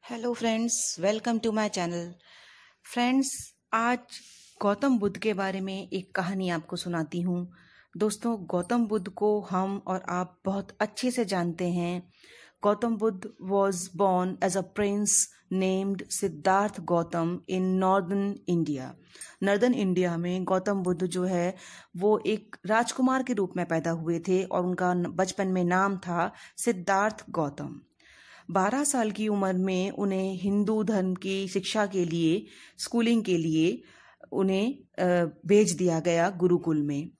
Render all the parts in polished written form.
Hello friends, welcome to my channel. Friends, आज गौतम बुद्ध के बारे में एक कहानी आपको सुनाती हूँ। दोस्तों, गौतम बुद्ध को हम और आप बहुत अच्छे से जानते हैं। Gautam Buddha was born as a prince named Siddhartha Gautam in northern India. Northern India में गौतम बुद्ध जो है वो एक राजकुमार के रूप में पैदा हुए थे और उनका बचपन में नाम था सिद्धार्थ गौतम। 12 साल की उम्र में उन्हें हिंदू धर्म की शिक्षा के लिए, स्कूलिंग के लिए उन्हें भेज दिया गया गुरुकुल में।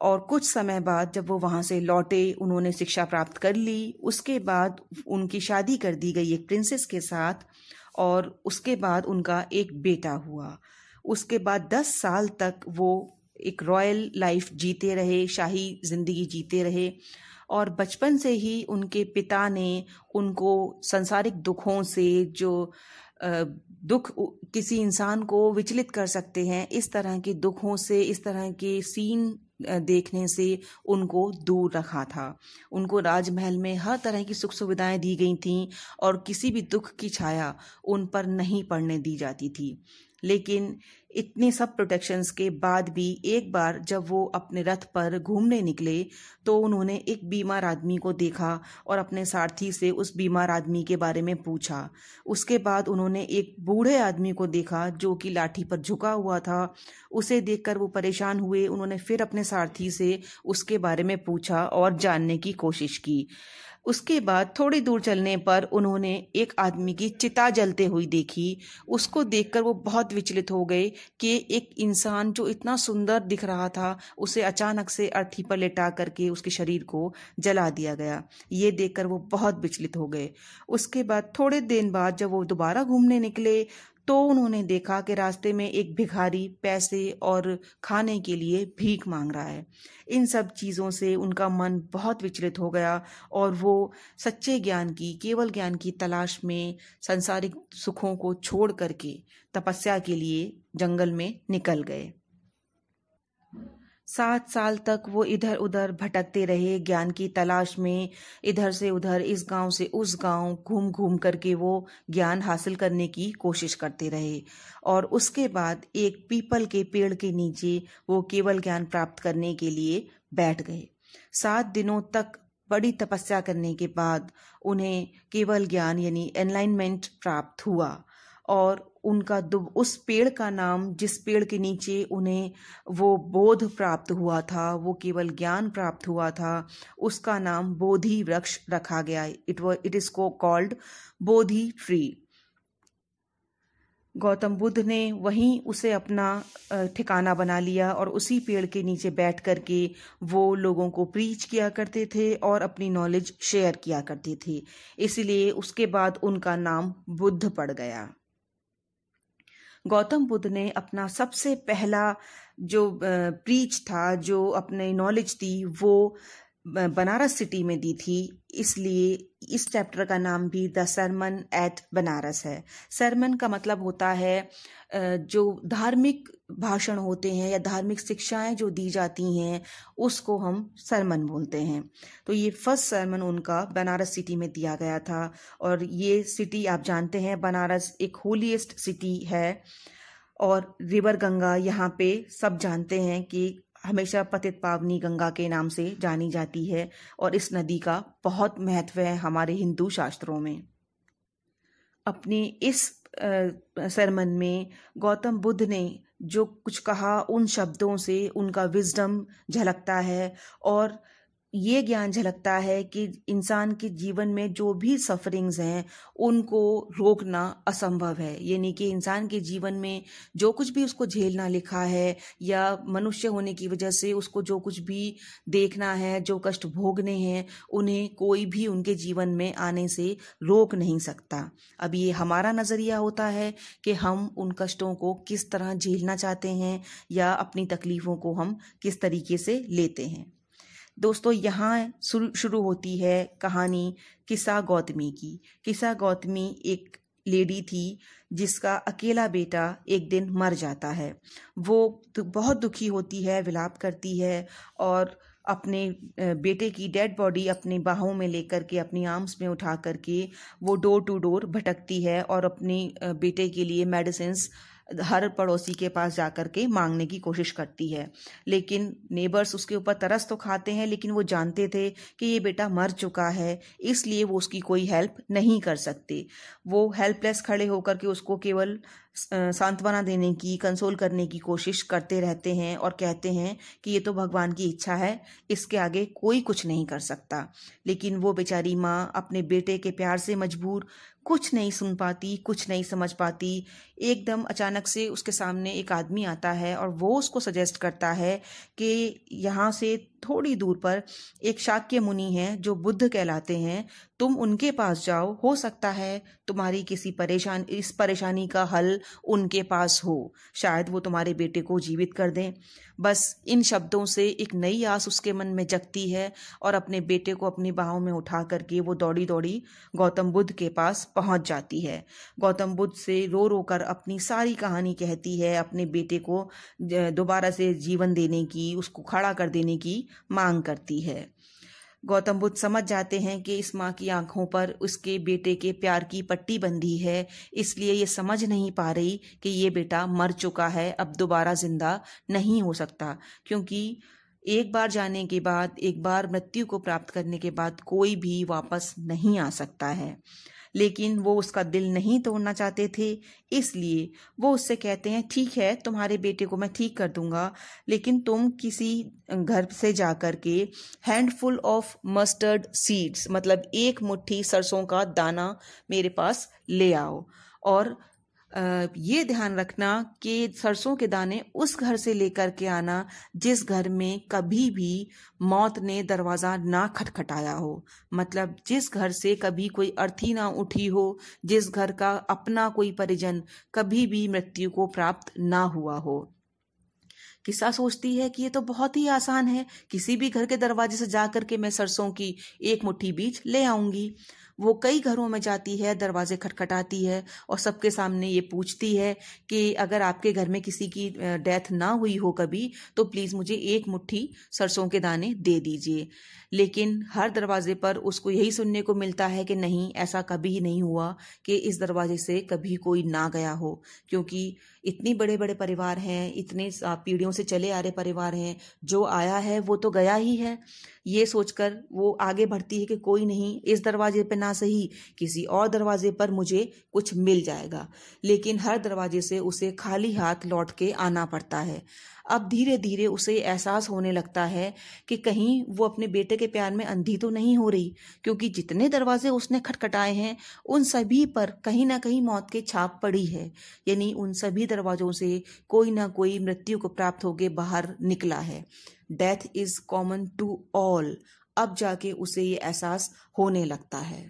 और कुछ समय बाद जब वो वहाँ से लौटे, उन्होंने शिक्षा प्राप्त कर ली। उसके बाद उनकी शादी कर दी गई एक प्रिंसेस के साथ और उसके बाद उनका एक बेटा हुआ। उसके बाद 10 साल तक वो एक रॉयल लाइफ जीते रहे, शाही जिंदगी जीते रहे। और बचपन से ही उनके पिता ने उनको सांसारिक दुखों से, जो दुख किसी इंसान को विचलित कर सकते हैं, इस तरह के दुखों से, इस तरह के सीन देखने से उनको दूर रखा था। उनको राजमहल में हर तरह की सुख सुविधाएं दी गई थीं और किसी भी दुख की छाया उन पर नहीं पड़ने दी जाती थी। लेकिन इतने सब प्रोटेक्शंस के बाद भी एक बार जब वो अपने रथ पर घूमने निकले तो उन्होंने एक बीमार आदमी को देखा और अपने सारथी से उस बीमार आदमी के बारे में पूछा। उसके बाद उन्होंने एक बूढ़े आदमी को देखा जो कि लाठी पर झुका हुआ था। उसे देखकर वो परेशान हुए। उन्होंने फिर अपने सारथी से उसके बारे में पूछा और जानने की कोशिश की। उसके बाद थोड़ी दूर चलने पर उन्होंने एक आदमी की चिता जलते हुई देखी। उसको देखकर वो बहुत विचलित हो गए कि एक इंसान जो इतना सुंदर दिख रहा था, उसे अचानक से अर्थी पर लेटा करके उसके शरीर को जला दिया गया। ये देखकर वो बहुत विचलित हो गए। उसके बाद थोड़े दिन बाद जब वो दोबारा घूमने निकले तो उन्होंने देखा कि रास्ते में एक भिखारी पैसे और खाने के लिए भीख मांग रहा है। इन सब चीज़ों से उनका मन बहुत विचलित हो गया और वो सच्चे ज्ञान की, केवल ज्ञान की तलाश में सांसारिक सुखों को छोड़ करके तपस्या के लिए जंगल में निकल गए। 7 साल तक वो इधर उधर भटकते रहे ज्ञान की तलाश में। इधर से उधर, इस गांव से उस गांव घूम घूम करके वो ज्ञान हासिल करने की कोशिश करते रहे। और उसके बाद एक पीपल के पेड़ के नीचे वो केवल ज्ञान प्राप्त करने के लिए बैठ गए। 7 दिनों तक बड़ी तपस्या करने के बाद उन्हें केवल ज्ञान यानी एनलाइनमेंट प्राप्त हुआ। और उनका उस पेड़ का नाम, जिस पेड़ के नीचे उन्हें वो बोध प्राप्त हुआ था, वो केवल ज्ञान प्राप्त हुआ था, उसका नाम बोधि वृक्ष रखा गया। It is called Bodhi tree. Gautam Buddha ने वहीं उसे अपना ठिकाना बना लिया और उसी पेड़ के नीचे बैठ करके वो लोगों को प्रीच किया करते थे और अपनी नॉलेज शेयर किया करते थे। इसलिए उसके बाद उनका नाम बुद्ध पड़ गया। गौतम बुद्ध ने अपना सबसे पहला जो प्रीच था, जो अपने नॉलेज थी, वो बनारस सिटी में दी थी। इसलिए इस चैप्टर का नाम भी द सरमन एट बनारस है। सरमन का मतलब होता है जो धार्मिक भाषण होते हैं या धार्मिक शिक्षाएं जो दी जाती हैं, उसको हम सरमन बोलते हैं। तो ये फर्स्ट सरमन उनका बनारस सिटी में दिया गया था। और ये सिटी, आप जानते हैं, बनारस एक होलीएस्ट सिटी है और रिवर गंगा यहाँ पे सब जानते हैं कि हमेशा पतित पावनी गंगा के नाम से जानी जाती है और इस नदी का बहुत महत्व है हमारे हिंदू शास्त्रों में। अपने इस सरमन में गौतम बुद्ध ने जो कुछ कहा, उन शब्दों से उनका विजडम झलकता है और ये ज्ञान झलकता है कि इंसान के जीवन में जो भी सफरिंग्स हैं उनको रोकना असंभव है। यानी कि इंसान के जीवन में जो कुछ भी उसको झेलना लिखा है या मनुष्य होने की वजह से उसको जो कुछ भी देखना है, जो कष्ट भोगने हैं, उन्हें कोई भी उनके जीवन में आने से रोक नहीं सकता। अब ये हमारा नज़रिया होता है कि हम उन कष्टों को किस तरह झेलना चाहते हैं या अपनी तकलीफ़ों को हम किस तरीके से लेते हैं। दोस्तों, यहाँ शुरू होती है कहानी किस्सा गौतमी की। किस्सा गौतमी एक लेडी थी जिसका अकेला बेटा एक दिन मर जाता है। वो बहुत दुखी होती है, विलाप करती है और अपने बेटे की डेड बॉडी अपनी बाहों में लेकर के, अपनी आर्म्स में उठा करके वो डोर टू डोर भटकती है और अपनी बेटे के लिए मेडिसिन्स हर पड़ोसी के पास जाकर के मांगने की कोशिश करती है। लेकिन नेबर्स उसके ऊपर तरस तो खाते हैं, लेकिन वो जानते थे कि ये बेटा मर चुका है, इसलिए वो उसकी कोई हेल्प नहीं कर सकते। वो हेल्पलेस खड़े होकर के उसको केवल सांत्वना देने की, कंसोल करने की कोशिश करते रहते हैं और कहते हैं कि ये तो भगवान की इच्छा है, इसके आगे कोई कुछ नहीं कर सकता। लेकिन वो बेचारी माँ अपने बेटे के प्यार से मजबूर कुछ नहीं सुन पाती, कुछ नहीं समझ पाती। एकदम अचानक से उसके सामने एक आदमी आता है और वो उसको सजेस्ट करता है कि यहाँ से थोड़ी दूर पर एक शाक्य मुनि हैं जो बुद्ध कहलाते हैं, तुम उनके पास जाओ, हो सकता है तुम्हारी इस परेशानी का हल उनके पास हो, शायद वो तुम्हारे बेटे को जीवित कर दें। बस इन शब्दों से एक नई आस उसके मन में जगती है और अपने बेटे को अपनी बाहों में उठा करके वो दौड़ी दौड़ी गौतम बुद्ध के पास पहुंच जाती है। गौतम बुद्ध से रो रो कर अपनी सारी कहानी कहती है, अपने बेटे को दोबारा से जीवन देने की, उसको खड़ा कर देने की मांग करती है। गौतम बुद्ध समझ जाते हैं कि इस माँ की आंखों पर उसके बेटे के प्यार की पट्टी बंधी है, इसलिए ये समझ नहीं पा रही कि ये बेटा मर चुका है, अब दोबारा जिंदा नहीं हो सकता। क्योंकि एक बार जाने के बाद, एक बार मृत्यु को प्राप्त करने के बाद कोई भी वापस नहीं आ सकता है। लेकिन वो उसका दिल नहीं तोड़ना चाहते थे, इसलिए वो उससे कहते हैं, ठीक है, तुम्हारे बेटे को मैं ठीक कर दूंगा, लेकिन तुम किसी घर से जाकर के हैंडफुल ऑफ मस्टर्ड सीड्स, मतलब एक मुट्ठी सरसों का दाना मेरे पास ले आओ। और ये ध्यान रखना कि सरसों के दाने उस घर से लेकर के आना जिस घर में कभी भी मौत ने दरवाजा ना खटखटाया हो, मतलब जिस घर से कभी कोई अर्थी ना उठी हो, जिस घर का अपना कोई परिजन कभी भी मृत्यु को प्राप्त ना हुआ हो। किस्सा सोचती है कि ये तो बहुत ही आसान है, किसी भी घर के दरवाजे से जाकर के मैं सरसों की एक मुट्ठी बीज ले आऊंगी। वो कई घरों में जाती है, दरवाजे खटखटाती है और सबके सामने ये पूछती है कि अगर आपके घर में किसी की डेथ ना हुई हो कभी, तो प्लीज मुझे एक मुट्ठी सरसों के दाने दे दीजिए। लेकिन हर दरवाजे पर उसको यही सुनने को मिलता है कि नहीं, ऐसा कभी ही नहीं हुआ कि इस दरवाजे से कभी कोई ना गया हो, क्योंकि इतने बड़े बड़े परिवार हैं, इतने पीढ़ियों से चले आ रहे परिवार हैं, जो आया है वो तो गया ही है। ये सोचकर वो आगे बढ़ती है कि कोई नहीं, इस दरवाजे पे ना सही किसी और दरवाजे पर मुझे कुछ मिल जाएगा। लेकिन हर दरवाजे से उसे खाली हाथ लौट के आना पड़ता है। अब धीरे धीरे उसे एहसास होने लगता है कि कहीं वो अपने बेटे के प्यार में अंधी तो नहीं हो रही, क्योंकि जितने दरवाजे उसने खटखटाए हैं उन सभी पर कहीं ना कहीं मौत की छाप पड़ी है, यानी उन सभी दरवाजों से कोई ना कोई मृत्यु को प्राप्त होके बाहर निकला है। Death is common to all. अब जाके उसे ये एहसास होने लगता है।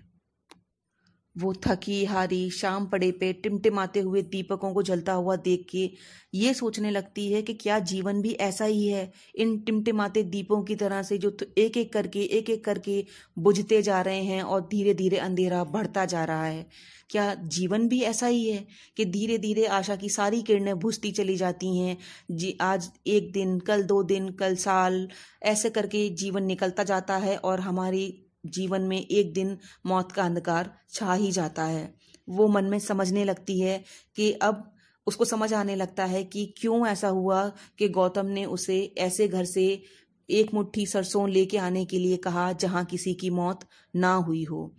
वो थकी हारी शाम पड़े पे टिमटिमाते हुए दीपकों को जलता हुआ देख के ये सोचने लगती है कि क्या जीवन भी ऐसा ही है, इन टिमटिमाते दीपों की तरह से जो एक एक करके बुझते जा रहे हैं और धीरे धीरे अंधेरा बढ़ता जा रहा है। क्या जीवन भी ऐसा ही है कि धीरे धीरे आशा की सारी किरणें बुझती चली जाती हैं। आज एक दिन, कल 2 दिन, कल साल, ऐसे करके जीवन निकलता जाता है और हमारी जीवन में एक दिन मौत का अंधकार छा ही जाता है। वो मन में समझने लगती है कि अब उसको समझ आने लगता है कि क्यों ऐसा हुआ कि गौतम ने उसे ऐसे घर से एक मुट्ठी सरसों लेके आने के लिए कहा जहां किसी की मौत ना हुई हो।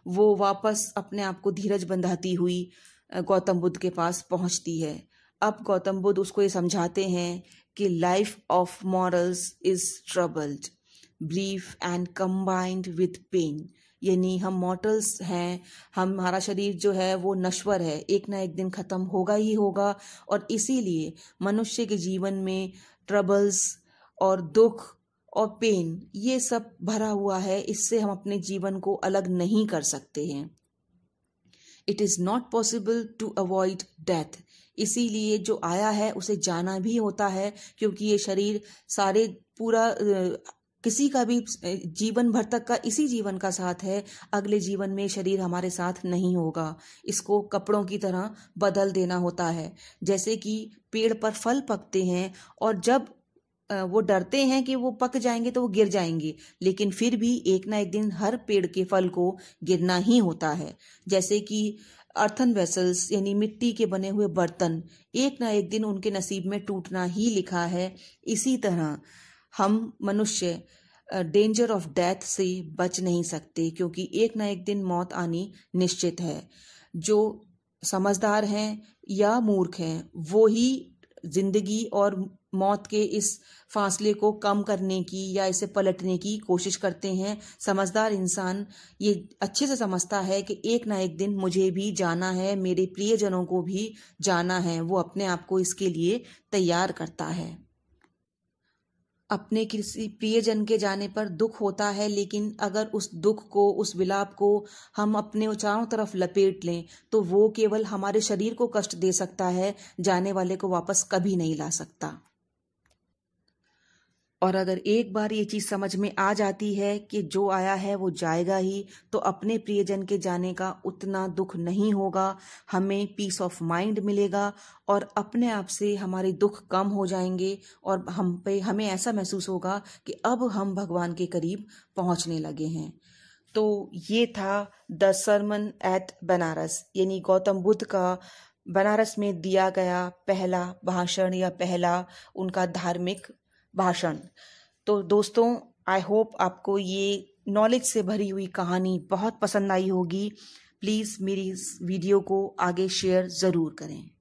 वो वापस अपने आप को धीरज बंधाती हुई गौतम बुद्ध के पास पहुंचती है। अब गौतम बुद्ध उसको ये समझाते हैं कि life of morals is troubled, brief and combined with pain, यानी हम मॉर्टल्स हैं, हमारा शरीर जो है वो नश्वर है, एक ना एक दिन खत्म होगा ही होगा, और इसीलिए मनुष्य के जीवन में ट्रबल्स और दुख और पेन ये सब भरा हुआ है, इससे हम अपने जीवन को अलग नहीं कर सकते हैं। It is not possible to avoid death, इसीलिए जो आया है उसे जाना भी होता है, क्योंकि ये शरीर सारे पूरा किसी का भी जीवन भर तक का इसी जीवन का साथ है, अगले जीवन में शरीर हमारे साथ नहीं होगा। इसको कपड़ों की तरह बदल देना होता है। जैसे कि पेड़ पर फल पकते हैं और जब वो डरते हैं कि वो पक जाएंगे तो वो गिर जाएंगे, लेकिन फिर भी एक ना एक दिन हर पेड़ के फल को गिरना ही होता है। जैसे कि अर्थन वेसल्स यानी मिट्टी के बने हुए बर्तन, एक ना एक दिन उनके नसीब में टूटना ही लिखा है। इसी तरह हम मनुष्य डेंजर ऑफ डेथ से बच नहीं सकते, क्योंकि एक ना एक दिन मौत आनी निश्चित है। जो समझदार हैं या मूर्ख हैं वो ही जिंदगी और मौत के इस फासले को कम करने की या इसे पलटने की कोशिश करते हैं। समझदार इंसान ये अच्छे से समझता है कि एक ना एक दिन मुझे भी जाना है, मेरे प्रियजनों को भी जाना है। वो अपने आप को इसके लिए तैयार करता है। अपने किसी प्रियजन के जाने पर दुख होता है, लेकिन अगर उस दुख को, उस विलाप को हम अपने चारों तरफ लपेट लें तो वो केवल हमारे शरीर को कष्ट दे सकता है, जाने वाले को वापस कभी नहीं ला सकता। और अगर एक बार ये चीज समझ में आ जाती है कि जो आया है वो जाएगा ही, तो अपने प्रियजन के जाने का उतना दुख नहीं होगा। हमें पीस ऑफ माइंड मिलेगा और अपने आप से हमारे दुख कम हो जाएंगे और हमें ऐसा महसूस होगा कि अब हम भगवान के करीब पहुंचने लगे हैं। तो ये था द सरमन एट बनारस, यानी गौतम बुद्ध का बनारस में दिया गया पहला भाषण या पहला उनका धार्मिक भाषण। तो दोस्तों, आई होप आपको ये नॉलेज से भरी हुई कहानी बहुत पसंद आई होगी। प्लीज़ मेरी इस वीडियो को आगे शेयर ज़रूर करें।